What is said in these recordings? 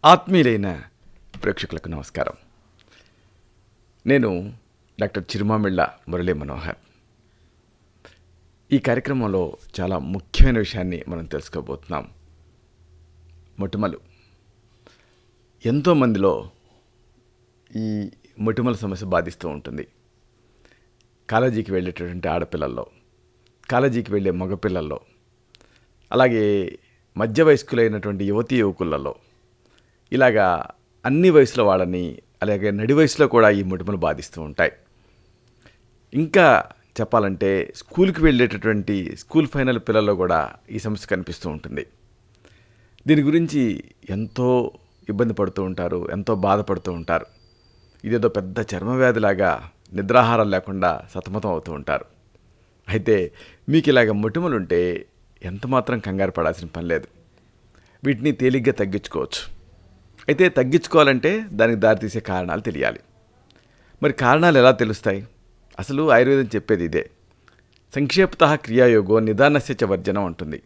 ఆత్మీయులైన ప్రేక్షకులకు నమస్కారం. నేను డాక్టర్ చిరుమామిళ్ళ మురళీ మనోహర్. ఈ కార్యక్రమంలో చాలా ముఖ్యమైన విషయాన్ని మనం తెలుసుకోబోతున్నాం. మొటిమలు. ఎంతోమందిలో ఈ మొటిమల సమస్య బాధిస్తూ ఉంటుంది. కాలేజీకి వెళ్ళేటటువంటి ఆడపిల్లల్లో, కాలేజీకి వెళ్ళే మగపిల్లల్లో, అలాగే మధ్య వయస్కులైనటువంటి యువతీ యువకులలో, ఇలాగా అన్ని వయసుల వాళ్ళని, అలాగే నడి వయసులో కూడా ఈ మొటిమలు బాధిస్తూ ఉంటాయి. ఇంకా చెప్పాలంటే స్కూల్కి వెళ్ళేటటువంటి స్కూల్ ఫైనల్ పిల్లల్లో కూడా ఈ సమస్య కనిపిస్తూ ఉంటుంది. దీని గురించి ఎంతో ఇబ్బంది పడుతూ ఉంటారు, ఎంతో బాధపడుతూ ఉంటారు. ఇదేదో పెద్ద చర్మవ్యాధిలాగా నిద్రాహారం లేకుండా సతమతం అవుతూ ఉంటారు. అయితే మీకు ఇలాగ మొటిమలుంటే ఎంతమాత్రం కంగారు పడాల్సిన పని లేదు. వీటిని తేలిగ్గా తగ్గించుకోవచ్చు. అయితే తగ్గించుకోవాలంటే దానికి దారితీసే కారణాలు తెలియాలి. మరి కారణాలు ఎలా తెలుస్తాయి? అసలు ఆయుర్వేదం చెప్పేది ఇదే. సంక్షేపత క్రియాయోగో నిదానస్య చ వర్జనం అంటుంది.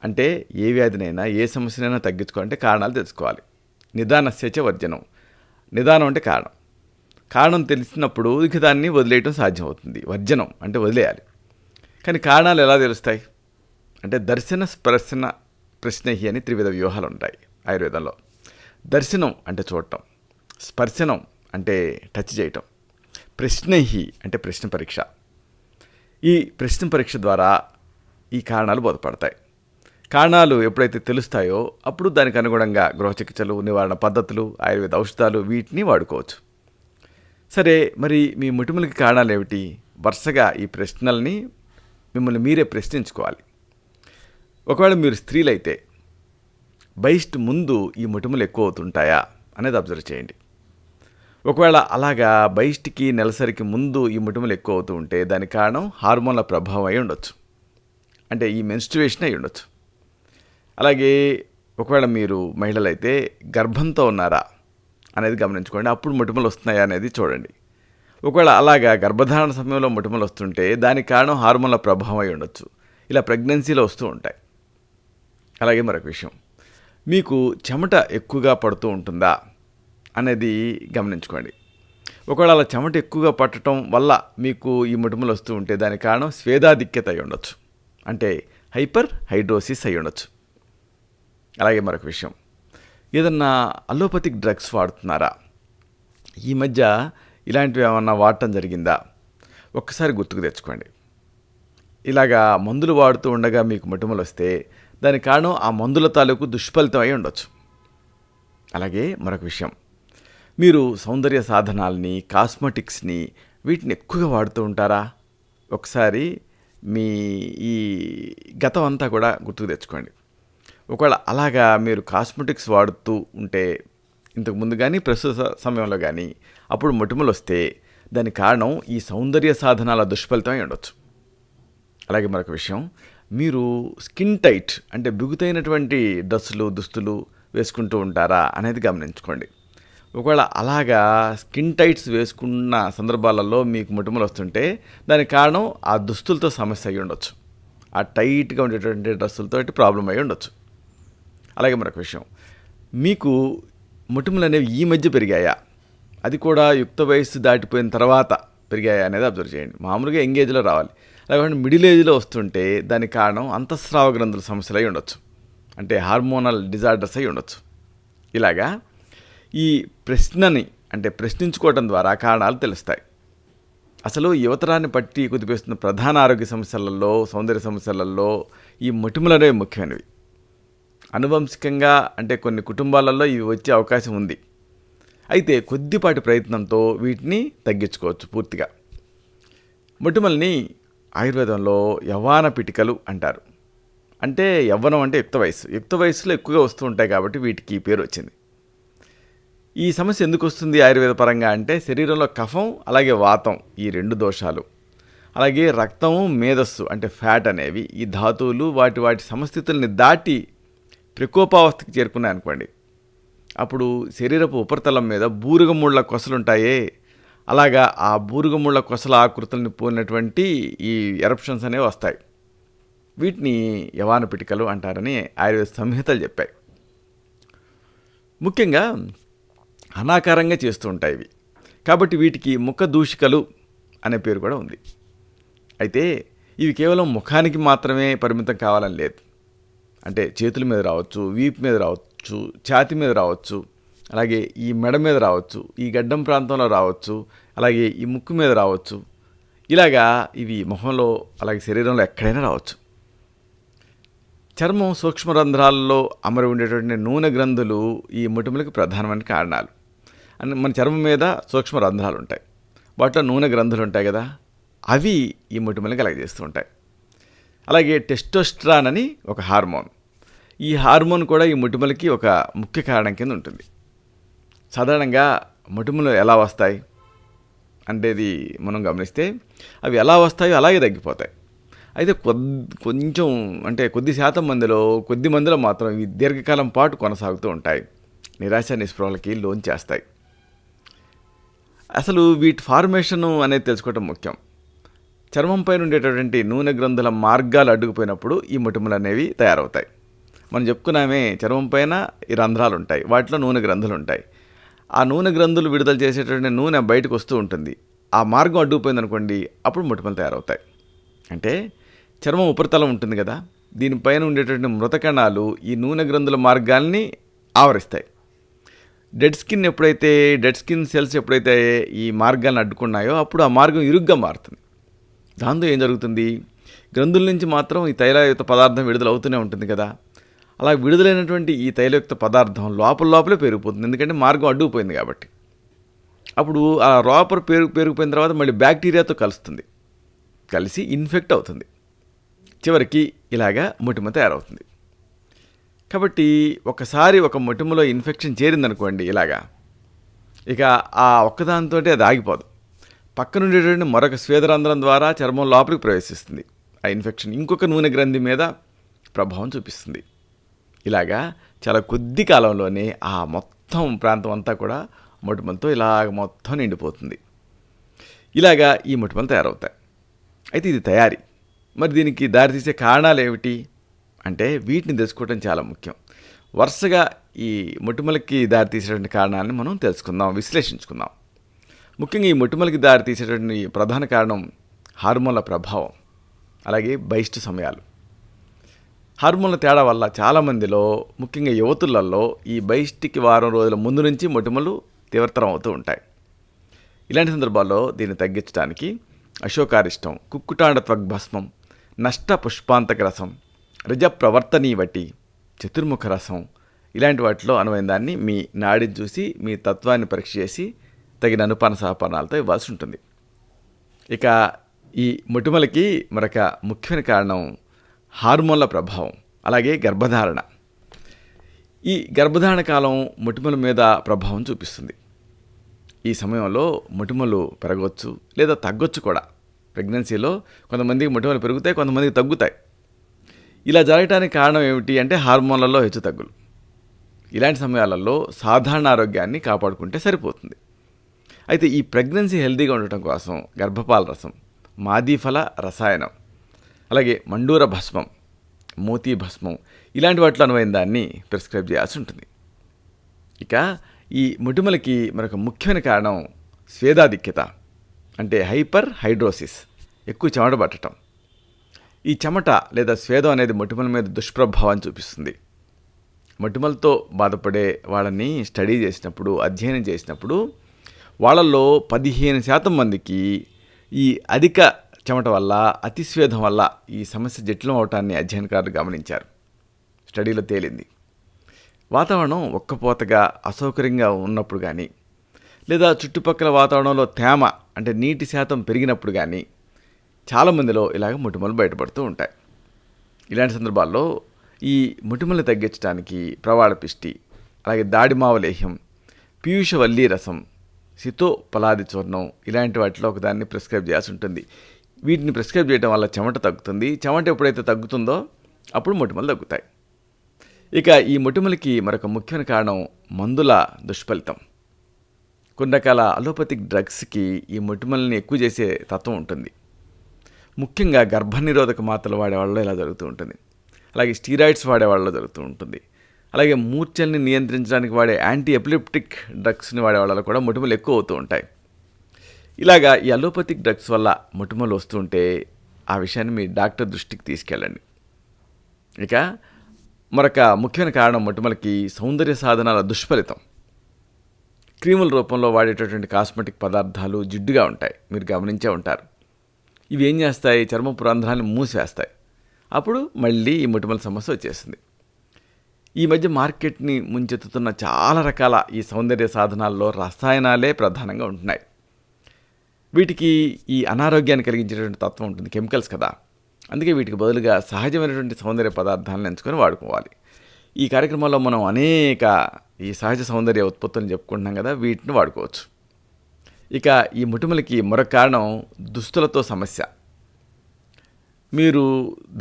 అంటే ఏ వ్యాధినైనా ఏ సమస్యనైనా తగ్గించుకోవాలంటే కారణాలు తెలుసుకోవాలి. నిదానస్య చ వర్జనం. నిదానం అంటే కారణం. కారణం తెలిసినప్పుడు ఇక దాన్ని వదిలేయటం సాధ్యం అవుతుంది. వర్జనం అంటే వదిలేయాలి. కానీ కారణాలు ఎలా తెలుస్తాయి అంటే దర్శన, స్పర్శన, ప్రశ్నహి అని త్రివిధ వ్యూహాలు ఉంటాయి ఆయుర్వేదంలో. దర్శనం అంటే చూడటం, స్పర్శనం అంటే టచ్ చేయటం, ప్రశ్నహి అంటే ప్రశ్న పరీక్ష. ఈ ప్రశ్న పరీక్ష ద్వారా ఈ కారణాలు బోధపడతాయి. కారణాలు ఎప్పుడైతే తెలుస్తాయో అప్పుడు దానికి అనుగుణంగా గృహ చికిత్సలు, నివారణ పద్ధతులు, ఆయుర్వేద ఔషధాలు వీటిని వాడుకోవచ్చు. సరే, మరి మీ మొటిమలకి కారణాలు ఏమిటి? వరుసగా ఈ ప్రశ్నల్ని మిమ్మల్ని మీరే ప్రశ్నించుకోవాలి. ఒకవేళ మీరు స్త్రీలైతే బహిష్ట్ ముందు ఈ మొటిమలు ఎక్కువ అవుతుంటాయా అనేది అబ్జర్వ్ చేయండి. ఒకవేళ అలాగా బహిష్ట్కి నెలసరికి ముందు ఈ మొటిమలు ఎక్కువ అవుతూ ఉంటే దానికి కారణం హార్మోన్ల ప్రభావం అయి ఉండొచ్చు. అంటే ఈ మెన్స్ట్రుయేషన్ అయి ఉండొచ్చు. అలాగే ఒకవేళ మీరు మహిళలైతే గర్భంతో ఉన్నారా అనేది గమనించుకోండి. అప్పుడు మొటిమలు వస్తున్నాయా అనేది చూడండి. ఒకవేళ అలాగా గర్భధారణ సమయంలో మొటిమలు వస్తుంటే దానికి కారణం హార్మోన్ల ప్రభావం అయి ఉండొచ్చు. ఇలా ప్రెగ్నెన్సీలో వస్తూ ఉంటాయి. అలాగే మరొక విషయం, మీకు చెమట ఎక్కువగా పడుతూ ఉంటుందా అనేది గమనించుకోండి. ఒకవేళ అలా చెమట ఎక్కువగా పట్టడం వల్ల మీకు ఈ మొటిమలు వస్తూ ఉంటే దానికి కారణం స్వేదాధిక్యత అయి ఉండొచ్చు. అంటే హైపర్ హైడ్రోసిస్ అయి ఉండొచ్చు. అలాగే మరొక విషయం, ఏదన్నా అలోపతిక్ డ్రగ్స్ వాడుతున్నారా? ఈ మధ్య ఇలాంటివి ఏమన్నా వాడటం జరిగిందా? ఒక్కసారి గుర్తుకు తెచ్చుకోండి. ఇలాగా మందులు వాడుతూ ఉండగా మీకు మొటిమలు వస్తే దానికి కారణం ఆ మందుల తాలూకు దుష్ఫలితం అయి ఉండొచ్చు. అలాగే మరొక విషయం, మీరు సౌందర్య సాధనాలని, కాస్మెటిక్స్ని వీటిని ఎక్కువగా వాడుతూ ఉంటారా? ఒకసారి మీ ఈ గతం అంతా కూడా గుర్తుకు తెచ్చుకోండి. ఒకవేళ అలాగా మీరు కాస్మెటిక్స్ వాడుతూ ఉంటే ఇంతకు ముందు కానీ ప్రస్తుత సమయంలో కానీ అప్పుడు మొటిమలు వస్తే దానికి కారణం ఈ సౌందర్య సాధనాల దుష్ఫలితం అయి ఉండొచ్చు. అలాగే మరొక విషయం, మీరు స్కిన్ టైట్ అంటే బిగుతైనటువంటి డ్రెస్సులు, దుస్తులు వేసుకుంటూ ఉంటారా అనేది గమనించుకోండి. ఒకవేళ అలాగా స్కిన్ టైట్స్ వేసుకున్న సందర్భాలలో మీకు మొటిమలు వస్తుంటే దానికి కారణం ఆ దుస్తులతో సమస్య అయి ఉండొచ్చు. ఆ టైట్గా ఉండేటువంటి డ్రెస్సులతో ప్రాబ్లం అయి ఉండొచ్చు. అలాగే మరొక విషయం, మీకు మొటిమలు అనేవి ఈ మధ్య పెరిగాయా, అది కూడా యుక్త వయస్సు దాటిపోయిన తర్వాత పెరిగాయా అనేది అబ్జర్వ్ చేయండి. మామూలుగా ఎంగేజ్లో రావాలి, లేకపోతే మిడిల్ ఏజ్లో వస్తుంటే దానికి కారణం అంతఃస్రావ గ్రంథుల సమస్యలు అయి ఉండొచ్చు. అంటే హార్మోనల్ డిజార్డర్స్ అయి ఉండొచ్చు. ఇలాగా ఈ ప్రశ్నని అంటే ప్రశ్నించుకోవడం ద్వారా కారణాలు తెలుస్తాయి. అసలు యువతరాన్ని పట్టి కుదిపేస్తున్న ప్రధాన ఆరోగ్య సమస్యలలో, సౌందర్య సమస్యలలో ఈ మొటిమలు అనేవి ముఖ్యమైనవి. అనువంశికంగా అంటే కొన్ని కుటుంబాలలో ఇవి వచ్చే అవకాశం ఉంది. అయితే కొద్దిపాటి ప్రయత్నంతో వీటిని తగ్గించుకోవచ్చు పూర్తిగా. మొటిమల్ని ఆయుర్వేదంలో యవ్వాన పిటికలు అంటారు. అంటే యవ్వనం అంటే యుక్త వయసు. యుక్త వయసులో ఎక్కువగా వస్తూ ఉంటాయి కాబట్టి వీటికి ఈ పేరు వచ్చింది. ఈ సమస్య ఎందుకు వస్తుంది ఆయుర్వేద పరంగా అంటే శరీరంలో కఫం, అలాగే వాతం, ఈ రెండు దోషాలు, అలాగే రక్తము, మేధస్సు అంటే ఫ్యాట్ అనేవి ఈ ధాతువులు వాటి సమస్థితుల్ని దాటి ప్రకోపావస్థకి చేరుకున్నాయి అనుకోండి. అప్పుడు శరీరపు ఉపరితలం మీద బూరుగముళ్ళ కొసలుంటాయే, అలాగా ఆ బూరుగుముళ్ళ కొసల ఆకృతుల్ని పోలినటువంటి ఈ ఎరప్షన్స్ అనేవి వస్తాయి. వీటిని యవ్వాన పిటికలు అంటారని ఆయుర్వేద సంహితలు చెప్పాయి. ముఖ్యంగా అనాకారంగా చేస్తూ ఉంటాయి ఇవి. కాబట్టి వీటికి ముఖ దూషికలు అనే పేరు కూడా ఉంది. అయితే ఇవి కేవలం ముఖానికి మాత్రమే పరిమితం కావాలని లేదు. అంటే చేతుల మీద రావచ్చు, వీపు మీద రావచ్చు, ఛాతి మీద రావచ్చు, అలాగే ఈ మెడ మీద రావచ్చు, ఈ గడ్డం ప్రాంతంలో రావచ్చు, అలాగే ఈ ముక్కు మీద రావచ్చు. ఇలాగా ఇవి మొహంలో అలాగే శరీరంలో ఎక్కడైనా రావచ్చు. చర్మం సూక్ష్మ రంధ్రాల్లో అమరి ఉండేటువంటి నూనె గ్రంథులు ఈ మొటిమలకు ప్రధానమైన కారణాలు. మన చర్మం మీద సూక్ష్మ రంధ్రాలు ఉంటాయి, వాటిలో నూనె గ్రంథులు ఉంటాయి కదా, అవి ఈ మొటిమలను కలగజేస్తూ ఉంటాయి. అలాగే టెస్టోస్టెరాన్ అని ఒక హార్మోన్, ఈ హార్మోన్ కూడా ఈ మొటిమలకి ఒక ముఖ్య కారణం కింద ఉంటుంది. సాధారణంగా మొటిమలు ఎలా వస్తాయి అనేది మనం గమనిస్తే అవి ఎలా వస్తాయో అలాగే తగ్గిపోతాయి. అయితే కొంచెం అంటే కొద్ది శాతం మందిలో కొద్ది మందిలో మాత్రం ఇవి దీర్ఘకాలం పాటు కొనసాగుతూ ఉంటాయి, నిరాశ నిస్పృహలకి లోన్ చేస్తాయి. అసలు వీటి ఫార్మేషన్ అనేది తెలుసుకోవటం ముఖ్యం. చర్మంపై ఉండేటటువంటి నూనె గ్రంథుల మార్గాలు అడ్డుకుపోయినప్పుడు ఈ మొటిమలు అనేవి తయారవుతాయి. మనం చెప్పుకున్నామే, చర్మం పైన ఈ రంధ్రాలు ఉంటాయి, వాటిలో నూనె గ్రంథులు ఉంటాయి. ఆ నూనె గ్రంథులు విడుదల చేసేటటువంటి నూనె బయటకు వస్తూ ఉంటుంది. ఆ మార్గం అడ్డుకుపోయింది అనుకోండి, అప్పుడు మొటిమలు తయారవుతాయి. అంటే చర్మం ఉపరితలం ఉంటుంది కదా, దీనిపైన ఉండేటటువంటి మృత కణాలు ఈ నూనె గ్రంథుల మార్గాల్ని ఆవరిస్తాయి. డెడ్ స్కిన్ సెల్స్ ఎప్పుడైతే ఈ మార్గాలను అడ్డుకున్నాయో అప్పుడు ఆ మార్గం ఇరుగ్గా మారుతుంది. దాంతో ఏం జరుగుతుంది, గ్రంథుల నుంచి మాత్రం ఈ తైలయుక్త పదార్థం విడుదల అవుతూనే ఉంటుంది కదా. అలా విడుదలైనటువంటి ఈ తైలయుక్త పదార్థం లోపలే పెరిగిపోతుంది, ఎందుకంటే మార్గం అడ్డుకుపోయింది కాబట్టి. అప్పుడు ఆ లోపల పెరిగిపోయిన తర్వాత మళ్ళీ బ్యాక్టీరియాతో కలుస్తుంది, కలిసి ఇన్ఫెక్ట్ అవుతుంది. చివరికి ఇలాగా మొటిమ తయారవుతుంది. కాబట్టి ఒకసారి ఒక మొటిమలో ఇన్ఫెక్షన్ చేరిందనుకోండి ఇలాగా, ఇక ఆ ఒక్కదానితో అది ఆగిపోదు. పక్కన ఉండేటువంటి మరొక స్వేదరంధ్రం ద్వారా చర్మం లోపలికి ప్రవేశిస్తుంది. ఆ ఇన్ఫెక్షన్ ఇంకొక నూనె గ్రంథి మీద ప్రభావం చూపిస్తుంది. ఇలాగా చాలా కొద్ది కాలంలోనే ఆ మొత్తం ప్రాంతం అంతా కూడా మొటిమలతో ఇలాగ మొత్తం నిండిపోతుంది. ఇలాగా ఈ మొటిమలు తయారవుతాయి. అయితే ఇది తయారీ. మరి దీనికి దారితీసే కారణాలు ఏమిటి అంటే వీటిని తెలుసుకోవడం చాలా ముఖ్యం. వరుసగా ఈ మొటిమలకి దారితీసేటువంటి కారణాలను మనం తెలుసుకుందాం, విశ్లేషించుకుందాం. ముఖ్యంగా ఈ మొటిమలకి దారితీసేటువంటి ప్రధాన కారణం హార్మోన్ల ప్రభావం, అలాగే బహిష్టు సమయాలు. హార్మోన్ల తేడా వల్ల చాలామందిలో, ముఖ్యంగా యువతులలో ఈ బహిష్టికి వారం రోజుల ముందు నుంచి మొటిమలు తీవ్రతరం అవుతూ ఉంటాయి. ఇలాంటి సందర్భాల్లో దీన్ని తగ్గించడానికి అశోకారిష్టం, కుక్కుటాండ త్వగ్భస్మం, నష్ట పుష్పాంతక రసం, రజ ప్రవర్తనీవటి, చతుర్ముఖ రసం ఇలాంటి వాటిలో అనువైన దాన్ని మీ నాడిని చూసి మీ తత్వాన్ని పరీక్ష చేసి తగిన అనుపాన సహపానాలతో ఇవ్వాల్సి ఉంటుంది. ఇక ఈ మొటిమలకి మరొక ముఖ్యమైన కారణం హార్మోన్ల ప్రభావం, అలాగే గర్భధారణ. ఈ గర్భధారణ కాలం మొటిమల మీద ప్రభావం చూపిస్తుంది. ఈ సమయంలో మొటిమలు పెరగవచ్చు లేదా తగ్గొచ్చు కూడా. ప్రెగ్నెన్సీలో కొంతమందికి మొటిమలు పెరుగుతాయి, కొంతమందికి తగ్గుతాయి. ఇలా జరగడానికి కారణం ఏమిటి అంటే హార్మోన్లలో హెచ్చుతగ్గులు. ఇలాంటి సమయాలలో సాధారణ ఆరోగ్యాన్ని కాపాడుకుంటే సరిపోతుంది. అయితే ఈ ప్రెగ్నెన్సీ హెల్తీగా ఉండటం కోసం గర్భపాల రసం, మాదీఫల రసాయనం, అలాగే మండూర భస్మం, మోతీ భస్మం ఇలాంటి వాటిలో అనువైన దాన్ని ప్రిస్క్రైబ్ చేయాల్సి ఉంటుంది. ఇక ఈ మొటిమలకి మరొక ముఖ్యమైన కారణం స్వేదాధిక్యత, అంటే హైపర్ హైడ్రోసిస్, ఎక్కువ చెమట పట్టడం. ఈ చెమట లేదా స్వేదం అనేది మొటిమల మీద దుష్ప్రభావాన్ని చూపిస్తుంది. మొటిమలతో బాధపడే వాళ్ళని స్టడీ చేసినప్పుడు, అధ్యయనం చేసినప్పుడు వాళ్ళల్లో 15% మందికి ఈ అధిక చెమట వల్ల, అతిస్వేదం వల్ల ఈ సమస్య జటిలం అవటాన్ని అధ్యయనకారులు గమనించారు. స్టడీలో తేలింది. వాతావరణం ఒక్కపోతగా అసౌకర్యంగా ఉన్నప్పుడు కానీ, లేదా చుట్టుపక్కల వాతావరణంలో తేమ అంటే నీటి శాతం పెరిగినప్పుడు కానీ చాలామందిలో ఇలాగ మొటిమలు బయటపడుతూ ఉంటాయి. ఇలాంటి సందర్భాల్లో ఈ మొటిమల్ని తగ్గించడానికి ప్రవాళ పిష్టి, అలాగే దాడిమావలేహ్యం, పీయూషవల్లీ రసం, సితోపలాది చూర్ణం ఇలాంటి వాటిలో ఒకదాన్ని ప్రిస్క్రైబ్ చేయాల్సి ఉంటుంది. వీటిని ప్రిస్క్రైబ్ చేయడం వల్ల చెమట తగ్గుతుంది. చెమట ఎప్పుడైతే తగ్గుతుందో అప్పుడు మొటిమలు తగ్గుతాయి. ఇక ఈ మొటిమలకి మరొక ముఖ్యమైన కారణం మందుల దుష్ఫలితం. కొన్ని రకాల అలోపతిక్ డ్రగ్స్కి ఈ మొటిమల్ని ఎక్కువ చేసే తత్వం ఉంటుంది. ముఖ్యంగా గర్భనిరోధక మాత్రలు వాడేవాళ్ళలో ఇలా జరుగుతూ ఉంటుంది. అలాగే స్టీరాయిడ్స్ వాడేవాళ్ళలో జరుగుతూ ఉంటుంది. అలాగే మూర్ఛల్ని నియంత్రించడానికి వాడే యాంటీ ఎపిలెప్టిక్ డ్రగ్స్ని వాడే వాళ్ళలో కూడా మొటిమలు ఎక్కువ అవుతూ ఉంటాయి. ఇలాగా ఈ అలోపతిక్ డ్రగ్స్ వల్ల మొటిమలు వస్తుంటే ఆ విషయాన్ని మీ డాక్టర్ దృష్టికి తీసుకెళ్ళండి. ఇక మరొక ముఖ్యమైన కారణం మొటిమలకి సౌందర్య సాధనాల దుష్ఫలితం. క్రీముల రూపంలో వాడేటటువంటి కాస్మెటిక్ పదార్థాలు జిడ్డుగా ఉంటాయి, మీరు గమనించే ఉంటారు. ఇవి ఏం చేస్తాయి, చర్మపు రంధ్రాన్ని మూసివేస్తాయి. అప్పుడు మళ్ళీ ఈ మొటిమల సమస్య వచ్చేసింది. ఈ మధ్య మార్కెట్ని ముంచెత్తుతున్న చాలా రకాల ఈ సౌందర్య సాధనాల్లో రసాయనాలే ప్రధానంగా ఉంటున్నాయి. వీటికి ఈ అనారోగ్యాన్ని కలిగించేటువంటి తత్వం ఉంటుంది, కెమికల్స్ కదా. అందుకే వీటికి బదులుగా సహజమైనటువంటి సౌందర్య పదార్థాలను ఎంచుకొని వాడుకోవాలి. ఈ కార్యక్రమంలో మనం అనేక ఈ సహజ సౌందర్య ఉత్పత్తులను చెప్పుకుంటున్నాం కదా, వీటిని వాడుకోవచ్చు. ఇక ఈ మొటిమలకి మరొక కారణం దుస్తులతో సమస్య. మీరు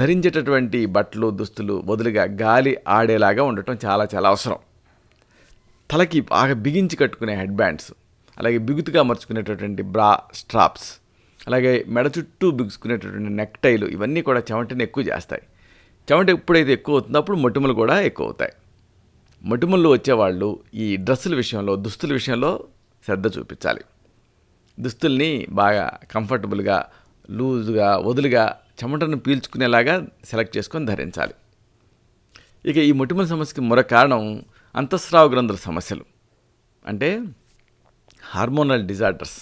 ధరించేటటువంటి బట్టలు, దుస్తులు బదులుగా గాలి ఆడేలాగా ఉండటం చాలా చాలా అవసరం. తలకి బాగా బిగించి కట్టుకునే హెడ్ బ్యాండ్స్, అలాగే బిగుతుగా మర్చుకునేటటువంటి బ్రా స్ట్రాప్స్, అలాగే మెడ చుట్టూ బిగుసుకునేటటువంటి నెక్టైలు, ఇవన్నీ కూడా చెమటని ఎక్కువ చేస్తాయి. చెమట ఎప్పుడైతే ఎక్కువ అవుతుందో అప్పుడు మొటిమలు కూడా ఎక్కువ అవుతాయి. మొటిమలు వచ్చేవాళ్ళు ఈ డ్రెస్సుల విషయంలో, దుస్తుల విషయంలో శ్రద్ధ చూపించాలి. దుస్తుల్ని బాగా కంఫర్టబుల్గా, లూజుగా, వదులుగా, చెమటను పీల్చుకునేలాగా సెలెక్ట్ చేసుకొని ధరించాలి. ఇక ఈ మొటిమల సమస్యకి మరొక కారణం అంతఃస్రావ గ్రంథుల సమస్యలు, అంటే హార్మోనల్ డిజార్డర్స్.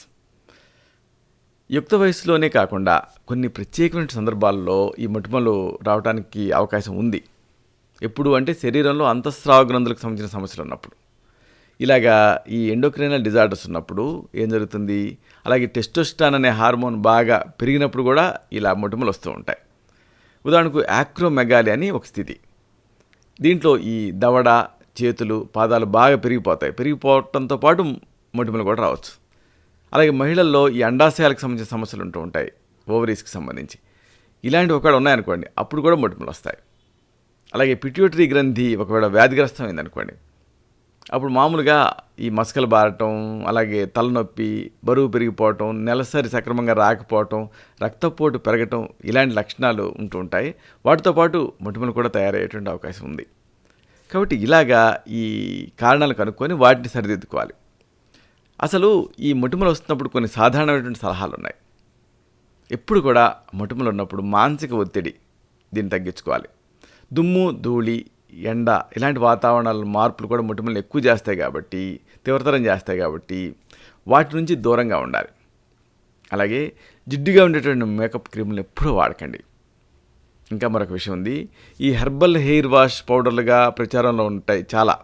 యుక్త వయసులోనే కాకుండా కొన్ని ప్రత్యేకమైన సందర్భాల్లో ఈ మొటిమలు రావడానికి అవకాశం ఉంది. ఎప్పుడు అంటే శరీరంలో అంతఃస్రావ గ్రంథులకు సంబంధించిన సమస్యలు ఉన్నప్పుడు. ఇలాగా ఈ ఎండోక్రైనల్ డిజార్డర్స్ ఉన్నప్పుడు ఏం జరుగుతుంది, అలాగే టెస్టోస్టెరాన్ అనే హార్మోన్ బాగా పెరిగినప్పుడు కూడా ఇలా మొటిమలు వస్తూ ఉంటాయి. ఉదాహరణకు యాక్రోమెగాలి అని ఒక స్థితి. దీంట్లో ఈ దవడ, చేతులు, పాదాలు బాగా పెరిగిపోవడంతో పాటు మొటిమలు కూడా రావచ్చు. అలాగే మహిళల్లో ఈ అండాశయాలకు సంబంధించిన సమస్యలు ఉంటూ ఉంటాయి, ఓవరీస్కి సంబంధించి. ఇలాంటివి ఒకవేళ ఉన్నాయనుకోండి, అప్పుడు కూడా మొటిమలు వస్తాయి. అలాగే పిట్యూటరీ గ్రంథి ఒకవేళ వ్యాధిగ్రస్తం అనుకోండి, అప్పుడు మామూలుగా ఈ మసకలు బారటం, అలాగే తలనొప్పి, బరువు పెరిగిపోవటం, నెలసరి సక్రమంగా రాకపోవటం, రక్తపోటు పెరగటం, ఇలాంటి లక్షణాలు ఉంటూ ఉంటాయి. వాటితో పాటు మొటిమలు కూడా తయారయ్యేటువంటి అవకాశం ఉంది. కాబట్టి ఇలాగా ఈ కారణాలు కనుక్కొని వాటిని సరిదిద్దుకోవాలి. అసలు ఈ మొటిమలు వస్తున్నప్పుడు కొన్ని సాధారణమైనటువంటి సలహాలు ఉన్నాయి. ఎప్పుడు కూడా మొటిమలు ఉన్నప్పుడు మానసిక ఒత్తిడి, దీన్ని తగ్గించుకోవాలి. దుమ్ము, ధూళి, ఎండ ఇలాంటి వాతావరణాల మార్పులు కూడా మొటిమలను ఎక్కువ చేస్తాయి కాబట్టి, తీవ్రతరం చేస్తాయి కాబట్టి వాటి నుంచి దూరంగా ఉండాలి. అలాగే జిడ్డుగా ఉండేటువంటి మేకప్ క్రీములను ఎప్పుడూ వాడకండి. ఇంకా మరొక విషయం ఉంది, ఈ హెర్బల్ హెయిర్ వాష్ పౌడర్లుగా ప్రచారంలో ఉంటాయి చాలా.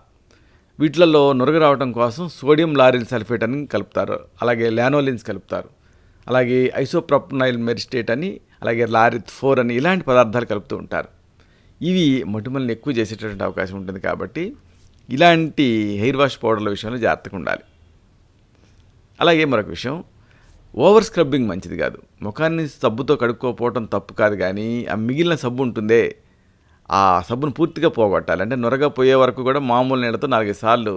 వీటిలలో నురగ రావడం కోసం సోడియం లారిల్ సల్ఫేట్ అని కలుపుతారు, అలాగే లానోలిన్స్ కలుపుతారు, అలాగే ఐసోప్రొపనైల్ మెరిస్టేట్ అని, అలాగే లారిత్ 4 అని ఇలాంటి పదార్థాలు కలుపుతూ ఉంటారు. ఇవి మొటిమల్ని ఎక్కువ చేసేటటువంటి అవకాశం ఉంటుంది కాబట్టి ఇలాంటి హెయిర్ వాష్ పౌడర్ల విషయంలో జాగ్రత్తగా ఉండాలి. అలాగే మరొక విషయం, ఓవర్ స్క్రబ్బింగ్ మంచిది కాదు. ముఖాన్ని సబ్బుతో కడుక్కోపోవటం తప్పు కాదు, కానీ ఆ మిగిలిన సబ్బు ఉంటుందే, ఆ సబ్బును పూర్తిగా పోగొట్టాలి. అంటే నొరగా పోయే వరకు కూడా మామూలు నీళ్ళతో 4 సార్లు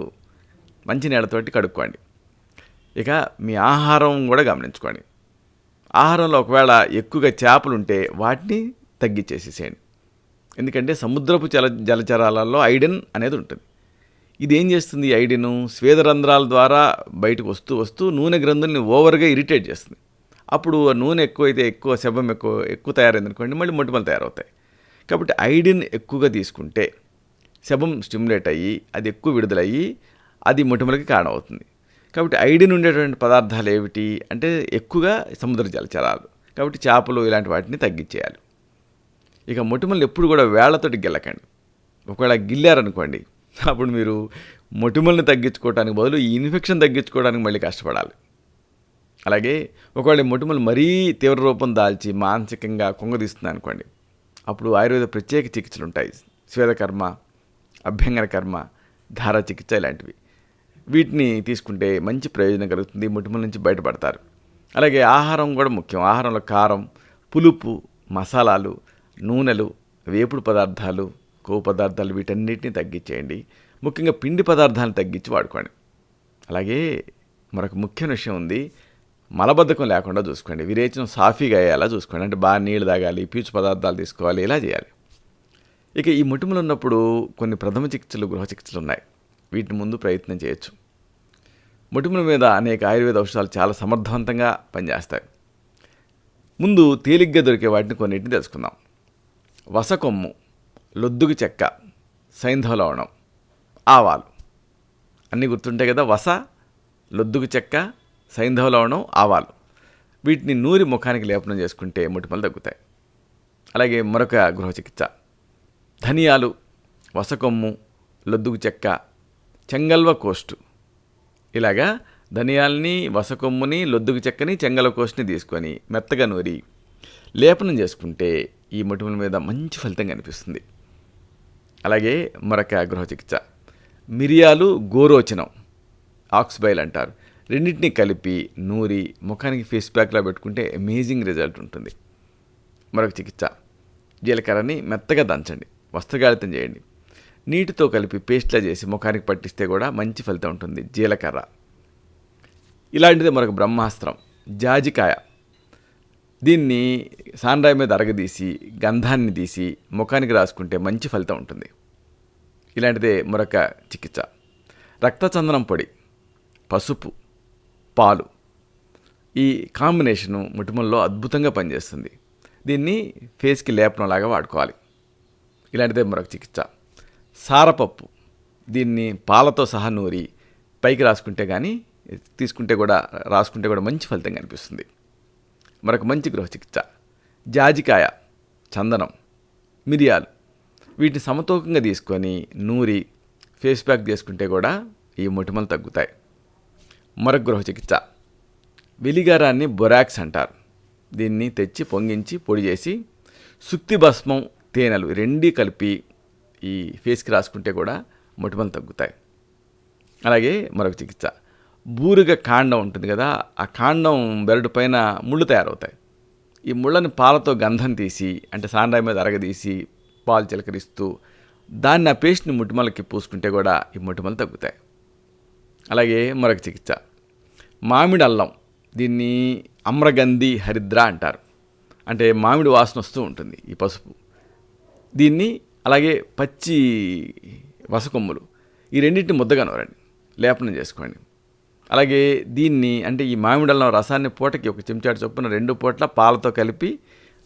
మంచి నీళ్ళతోటి కడుక్కోండి. ఇక మీ ఆహారం కూడా గమనించుకోండి. ఆహారంలో ఒకవేళ ఎక్కువగా చేపలు ఉంటే వాటిని తగ్గించేసేసేయండి. ఎందుకంటే సముద్రపు జలచరాలలో ఐడిన్ అనేది ఉంటుంది. ఇది ఏం చేస్తుంది, ఐడిను స్వేదరంధ్రాల ద్వారా బయటకు వస్తూ నూనె గ్రంథుల్ని ఓవర్గా ఇరిటేట్ చేస్తుంది. అప్పుడు ఆ నూనె ఎక్కువైతే శబం ఎక్కువ తయారైంది అనుకోండి, మళ్ళీ మొటిమలు తయారవుతాయి. కాబట్టి ఐడిన్ ఎక్కువగా తీసుకుంటే శబం స్టిమ్యులేట్ అయ్యి అది ఎక్కువ విడుదలయ్యి అది మొటిమలకి కారణమవుతుంది. కాబట్టి ఐడిన్ ఉండేటువంటి పదార్థాలు ఏమిటి అంటే ఎక్కువగా సముద్ర జలచరాలు. కాబట్టి చేపలు ఇలాంటి వాటిని తగ్గించేయాలి. ఇక మొటిమలు ఎప్పుడు కూడా వేళ్లతోటి గిల్లకండి. ఒకవేళ గిల్లారనుకోండి, అప్పుడు మీరు మొటిమల్ని తగ్గించుకోవడానికి బదులు ఈ ఇన్ఫెక్షన్ తగ్గించుకోవడానికి మళ్ళీ కష్టపడాలి. అలాగే ఒకవేళ మొటిమలు మరీ తీవ్ర రూపం దాల్చి మానసికంగా కుంగదీస్తుంది అనుకోండి, అప్పుడు ఆయుర్వేద ప్రత్యేక చికిత్సలు ఉంటాయి. స్వేదకర్మ, అభ్యంగన కర్మ, ధారా చికిత్స ఇలాంటివి. వీటిని తీసుకుంటే మంచి ప్రయోజనం కలుగుతుంది, మొటిమల నుంచి బయటపడతారు. అలాగే ఆహారం కూడా ముఖ్యం. ఆహారంలో కారం, పులుపు, మసాలాలు, నూనెలు, వేపుడు పదార్థాలు, కొవ్వు పదార్థాలు వీటన్నిటిని తగ్గించేయండి. ముఖ్యంగా పిండి పదార్థాలను తగ్గించి వాడుకోండి. అలాగే మరొక ముఖ్యమైన విషయం ఉంది, మలబద్ధకం లేకుండా చూసుకోండి. విరేచనం సాఫీగా అయ్యేలా చూసుకోండి. అంటే బాగా నీళ్ళు తాగాలి, పీచు పదార్థాలు తీసుకోవాలి, ఇలా చేయాలి. ఇక ఈ మొటిమలు ఉన్నప్పుడు కొన్ని ప్రథమ చికిత్సలు, గృహ చికిత్సలు ఉన్నాయి. వీటిని ముందు ప్రయత్నం చేయొచ్చు. మొటిమల మీద అనేక ఆయుర్వేద ఔషధాలు చాలా సమర్థవంతంగా పనిచేస్తాయి. ముందు తేలిగ్గా దొరికే వాటిని కొన్నిటిని తెలుసుకుందాం. వసకొమ్ము, లొద్దుగు చెక్క, సైంధవ లవణం, ఆవాలు. అన్నీ గుర్తుంటాయి కదా. వస, లొద్దుగు చెక్క, సైంధవ లవణం, ఆవాలు. వీటిని నూరి ముఖానికి లేపనం చేసుకుంటే మొటిమలు తగ్గుతాయి. అలాగే మరొక గృహ చికిత్స ధనియాలు, వసకొమ్ము, లొద్దుగు చెక్క, చెంగల్వ కోష్టు. ఇలాగా ధనియాల్ని, వసకొమ్ముని, లొద్దుగు చెక్కని, చెంగల్వ కోష్టుని తీసుకొని మెత్తగా నూరి లేపనం చేసుకుంటే ఈ మొటిమల మీద మంచి ఫలితం కనిపిస్తుంది. అలాగే మరొక గృహ చికిత్స మిరియాలు, గోరోచనం, ఆక్స్బైల్ అంటారు. రెండింటినీ కలిపి నూరి ముఖానికి ఫేస్ ప్యాక్లా పెట్టుకుంటే అమేజింగ్ రిజల్ట్ ఉంటుంది. మరొక చికిత్స జీలకర్రని మెత్తగా దంచండి, వస్త్రగాళితం చేయండి, నీటితో కలిపి పేస్ట్లా చేసి ముఖానికి పట్టిస్తే కూడా మంచి ఫలితం ఉంటుంది. జీలకర్ర. ఇలాంటిదే మరొక బ్రహ్మాస్త్రం జాజికాయ. దీన్ని సాండ్రాయి మీద అరగదీసి గంధాన్ని తీసి ముఖానికి రాసుకుంటే మంచి ఫలితం ఉంటుంది. ఇలాంటిదే మరొక చికిత్స రక్తచందనం పొడి, పసుపు, పాలు. ఈ కాంబినేషను మొటిమల్లో అద్భుతంగా పనిచేస్తుంది. దీన్ని ఫేస్కి లేపనంలాగా వాడుకోవాలి. ఇలాంటిదే మరొక చికిత్స సారపప్పు. దీన్ని పాలతో సహా నూరి పైకి రాసుకుంటే కానీ రాసుకుంటే కూడా మంచి ఫలితం కనిపిస్తుంది. మరొక మంచి గృహ చికిత్స జాజికాయ, చందనం, మిరియాలు. వీటిని సమతూకంగా తీసుకొని నూరి ఫేస్ ప్యాక్ చేసుకుంటే కూడా ఈ మొటిమలు తగ్గుతాయి. మరొక గృహ చికిత్స వెలిగారాన్ని బొరాక్స్ అంటారు. దీన్ని తెచ్చి పొంగించి పొడి చేసి సుక్తి భస్మం, తేనెలు రెండీ కలిపి ఈ ఫేస్కి రాసుకుంటే కూడా మొటిమలు తగ్గుతాయి. అలాగే మరొక చికిత్స బూరుగ కాండం ఉంటుంది కదా, ఆ కాండం బెరడు పైన ముళ్ళు తయారవుతాయి. ఈ ముళ్ళని పాలతో గంధం తీసి అంటే సాండ్రాయి మీద అరగదీసి పాలు చిలకరిస్తూ దాన్ని ఆ పేస్ట్ని మొటిమలకి పూసుకుంటే కూడా ఈ మొటిమలు తగ్గుతాయి. అలాగే మరొక చికిత్స మామిడి అల్లం. దీన్ని అమ్రగంధి హరిద్ర అంటారు. అంటే మామిడి వాసన వస్తూ ఉంటుంది ఈ పసుపు. దీన్ని అలాగే పచ్చి వసకొమ్ములు, ఈ రెండింటిని ముద్దగా నూరండి, లేపనం చేసుకోండి. అలాగే దీన్ని అంటే ఈ మామిడి అల్లం రసాన్ని పూటకి ఒక చెంచాడు చొప్పున 2 పూట్ల పాలతో కలిపి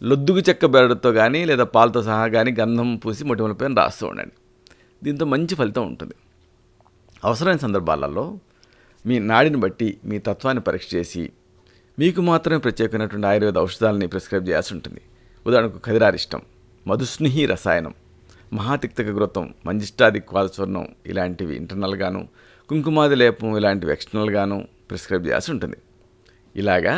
లొద్దుగు చెక్క బెరడుతో కానీ లేదా పాలతో సహా కానీ గంధం పూసి మొటిమలపైన రాస్తూ ఉండండి. దీంతో మంచి ఫలితం ఉంటుంది. అవసరమైన సందర్భాలలో మీ నాడిని బట్టి మీ తత్వాన్ని పరీక్ష చేసి మీకు మాత్రమే ప్రత్యేకమైనటువంటి ఆయుర్వేద ఔషధాలని ప్రిస్క్రైబ్ చేయాల్సి ఉంటుంది. ఉదాహరణకు కదిరారిష్టం, మధుస్నిహి రసాయనం, మహాతిక్తక ఘృతం, మంజిష్టాది క్వాల్స్వర్ణం ఇలాంటివి ఇంటర్నల్గాను, కుంకుమాది లేపం ఇలాంటివి ఎక్స్టర్నల్గాను ప్రిస్క్రైబ్ చేయాల్సి ఉంటుంది. ఇలాగా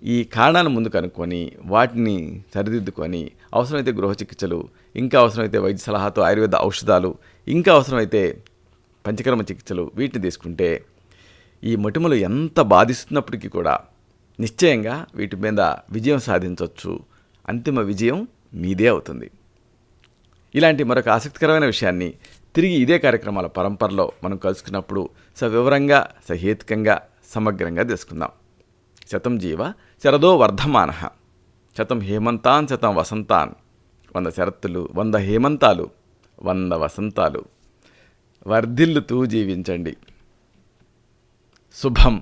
ఈ కారణాలను ముందు కనుక్కొని వాటిని సరిదిద్దుకొని అవసరమైతే గృహ చికిత్సలు, ఇంకా అవసరమైతే వైద్య సలహాతో ఆయుర్వేద ఔషధాలు, ఇంకా అవసరమైతే పంచకర్మ చికిత్సలు వీటిని తీసుకుంటే ఈ మొటిమలు ఎంత బాధిస్తున్నప్పటికీ కూడా నిశ్చయంగా వీటి మీద విజయం సాధించవచ్చు. అంతిమ విజయం మీదే అవుతుంది. ఇలాంటి మరొక ఆసక్తికరమైన విషయాన్ని తిరిగి ఇదే కార్యక్రమాల పరంపరలో మనం కలుసుకున్నప్పుడు సవివరంగా, సహేతుకంగా, సమగ్రంగా తెలుసుకుందాం. శతం జీవ శరదో వర్ధమానః, శతం హేమంతాన్ శతం వసంతాన్. 100 శరత్తులు, 100 హేమంతాలు, 100 వసంతాలు. వర్ధిల్లుతూ జీవించండి. శుభం.